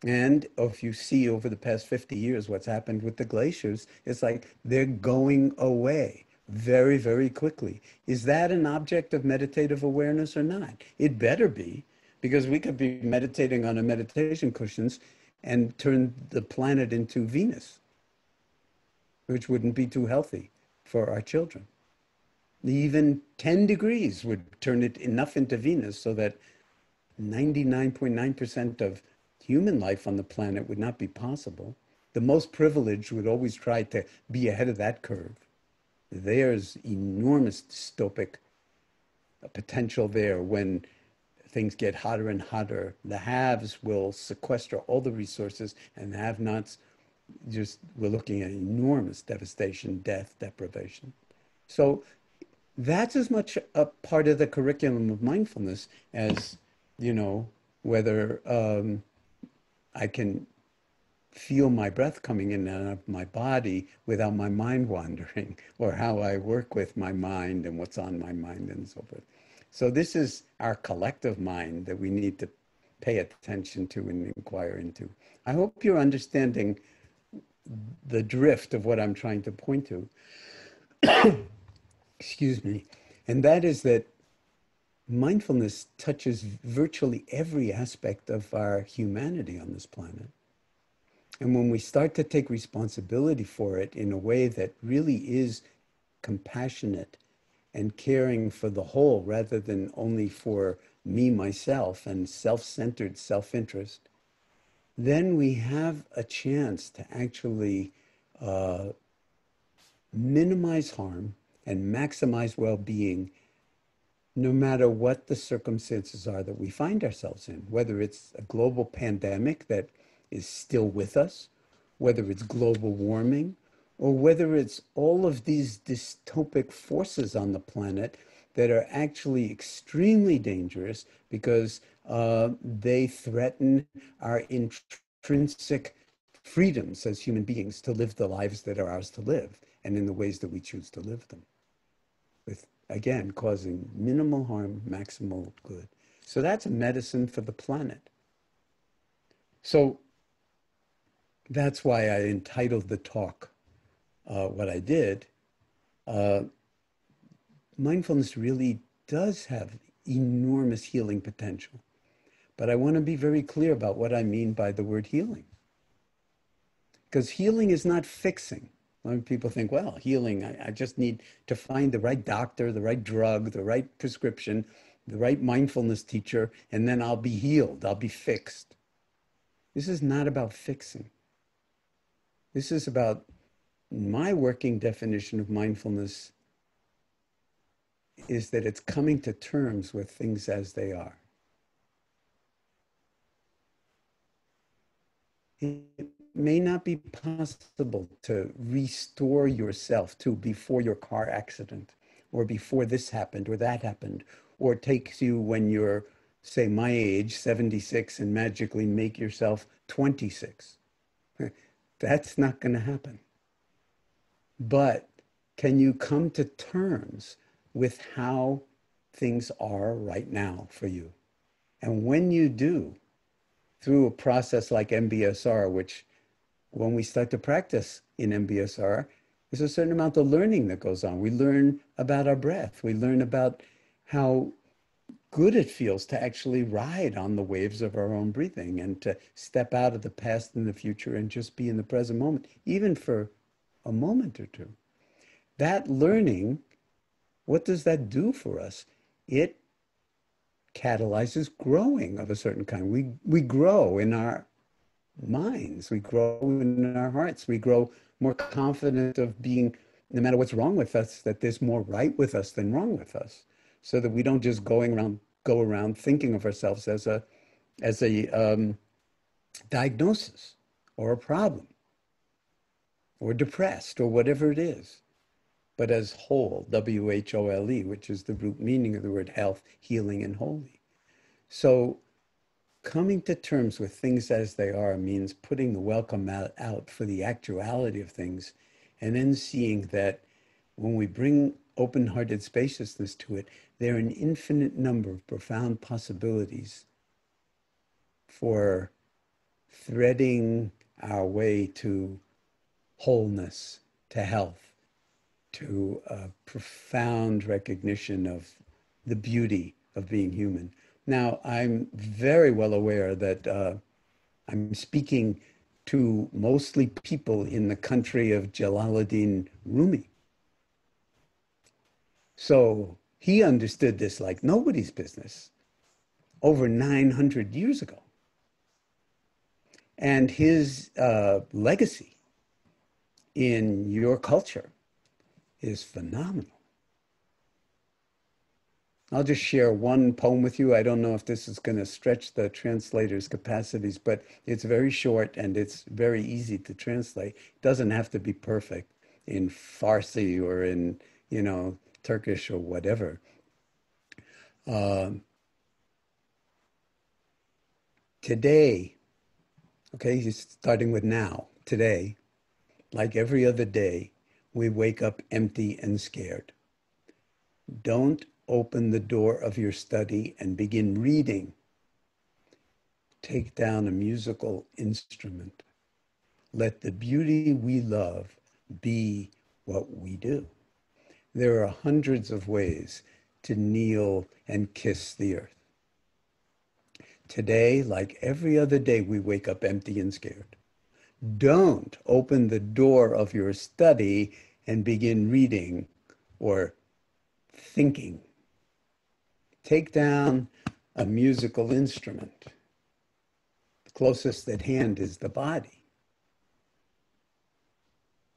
B: And if you see over the past 50 years what's happened with the glaciers, it's like they're going away very, very quickly. Is that an object of meditative awareness or not? It better be, because we could be meditating on a meditation cushions and turn the planet into Venus, which wouldn't be too healthy for our children. Even 10 degrees would turn it enough into Venus so that 99.9% of human life on the planet would not be possible. The most privileged would always try to be ahead of that curve. There's enormous dystopic potential there. When things get hotter and hotter, the haves will sequester all the resources, and the have-nots, we're looking at enormous devastation, death, deprivation. So that's as much a part of the curriculum of mindfulness as, whether I can feel my breath coming in and out of my body without my mind wandering, or how I work with my mind and what's on my mind and so forth. So this is our collective mind that we need to pay attention to and inquire into. I hope you're understanding the drift of what I'm trying to point to. Excuse me. And that is that mindfulness touches virtually every aspect of our humanity on this planet. And when we start to take responsibility for it in a way that really is compassionate and caring for the whole rather than only for me, myself, and self-centered self-interest, then we have a chance to actually minimize harm and maximize well-being, no matter what the circumstances are that we find ourselves in, whether it's a global pandemic that is still with us, whether it's global warming, or whether it's all of these dystopic forces on the planet that are actually extremely dangerous because they threaten our intrinsic freedoms as human beings to live the lives that are ours to live, and in the ways that we choose to live them, with, again, causing minimal harm, maximal good. So that's a medicine for the planet. So that's why I entitled the talk what I did. Mindfulness really does have enormous healing potential. But I want to be very clear about what I mean by the word healing. Because healing is not fixing. A lot of people think, well, healing, I just need to find the right doctor, the right drug, the right prescription, the right mindfulness teacher, and then I'll be healed, I'll be fixed. This is not about fixing. This is about, my working definition of mindfulness is that it's coming to terms with things as they are. It may not be possible to restore yourself to before your car accident, or before this happened or that happened, or it takes you when you're, say, my age, 76, and magically make yourself 26. That's not going to happen. But can you come to terms with how things are right now for you? And when you do, through a process like MBSR, which when we start to practice in MBSR, there's a certain amount of learning that goes on. We learn about our breath. We learn about how good it feels to actually ride on the waves of our own breathing and to step out of the past and the future and just be in the present moment, even for a moment or two. That learning, what does that do for us? It catalyzes growing of a certain kind. We grow in our minds, we grow in our hearts, we grow more confident of being, no matter what's wrong with us, that there's more right with us than wrong with us, so that we don't just go around thinking of ourselves as a diagnosis or a problem or depressed or whatever it is, but as whole, W-H-O-L-E, which is the root meaning of the word health, healing, and holy. So coming to terms with things as they are means putting the welcome out for the actuality of things, and then seeing that when we bring open-hearted spaciousness to it, there are an infinite number of profound possibilities for threading our way to wholeness, to health, to a profound recognition of the beauty of being human. Now, I'm very well aware that I'm speaking to mostly people in the country of Jalaluddin Rumi. So he understood this like nobody's business over 900 years ago. And his legacy in your culture is phenomenal. I'll just share one poem with you. I don't know if this is going to stretch the translator's capacities, but it's very short and it's very easy to translate. It doesn't have to be perfect in Farsi or in, Turkish or whatever. Today, okay, starting with now, today, like every other day, we wake up empty and scared. Don't open the door of your study and begin reading. Take down a musical instrument. Let the beauty we love be what we do. There are hundreds of ways to kneel and kiss the earth. Today, like every other day, we wake up empty and scared. Don't open the door of your study and begin reading or thinking. Take down a musical instrument. The closest at hand is the body.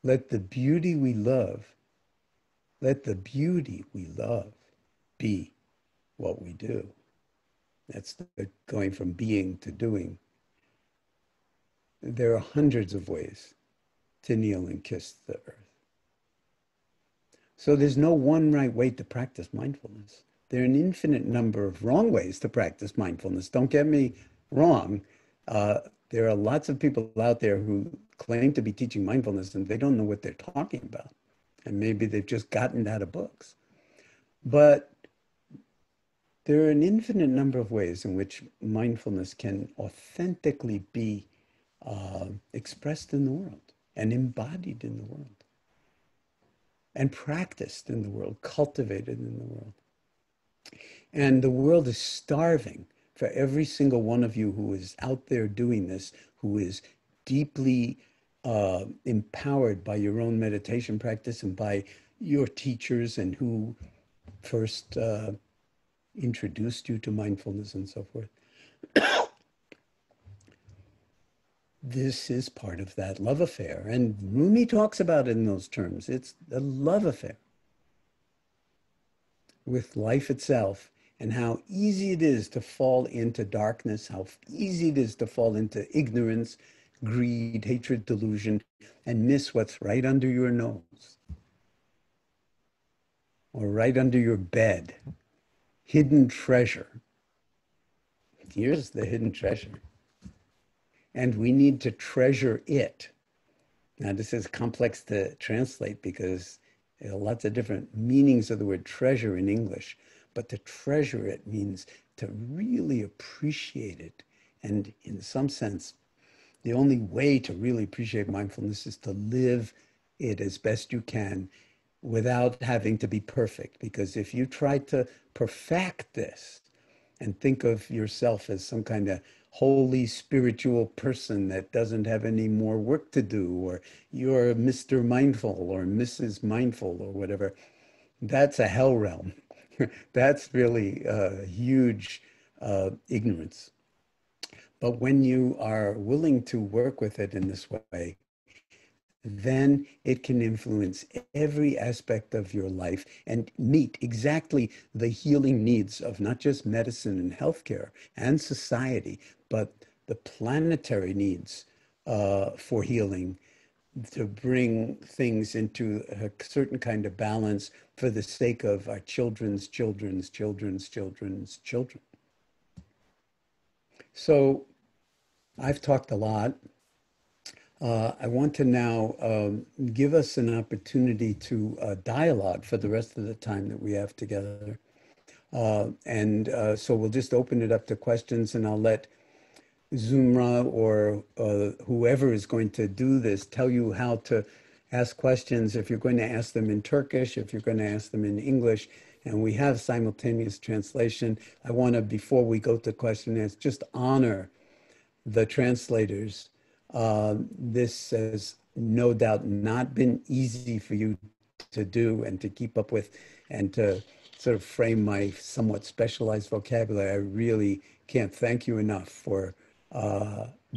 B: Let the beauty we love be what we do. That's going from being to doing. There are hundreds of ways to kneel and kiss the earth. So there's no one right way to practice mindfulness. There are an infinite number of wrong ways to practice mindfulness. Don't get me wrong. There are lots of people out there who claim to be teaching mindfulness and they don't know what they're talking about. And maybe they've just gotten it out of books. But there are an infinite number of ways in which mindfulness can authentically be expressed in the world and embodied in the world and practiced in the world, cultivated in the world. And the world is starving for every single one of you who is out there doing this, who is deeply empowered by your own meditation practice and by your teachers and who first introduced you to mindfulness and so forth. This is part of that love affair. And Rumi talks about it in those terms. It's a love affair. with life itself and how easy it is to fall into darkness, how easy it is to fall into ignorance, greed, hatred, delusion, and miss what's right under your nose or right under your bed. Hidden treasure. Here's the hidden treasure. And we need to treasure it. Now, this is complex to translate because there are lots of different meanings of the word treasure in English, but to treasure it means to really appreciate it. And in some sense, the only way to really appreciate mindfulness is to live it as best you can without having to be perfect. Because if you try to perfect this and think of yourself as some kind of holy spiritual person that doesn't have any more work to do, or you're Mr. Mindful or Mrs. Mindful or whatever, that's a hell realm. That's really huge ignorance. But when you are willing to work with it in this way, then it can influence every aspect of your life and meet exactly the healing needs of not just medicine and healthcare and society, but the planetary needs for healing, to bring things into a certain kind of balance for the sake of our children's children's children's children's children. So I've talked a lot. I want to now give us an opportunity to dialogue for the rest of the time that we have together. So we'll just open it up to questions, and I'll let Zumra or whoever is going to do this tell you how to ask questions, if you're going to ask them in Turkish, if you're going to ask them in English. And we have simultaneous translation. I want to, before we go to question and answer, just honor the translators. This has no doubt not been easy for you to do and to keep up with and to sort of frame my somewhat specialized vocabulary. I really can't thank you enough for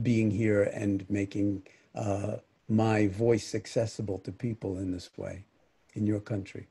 B: being here and making my voice accessible to people in this way in your country.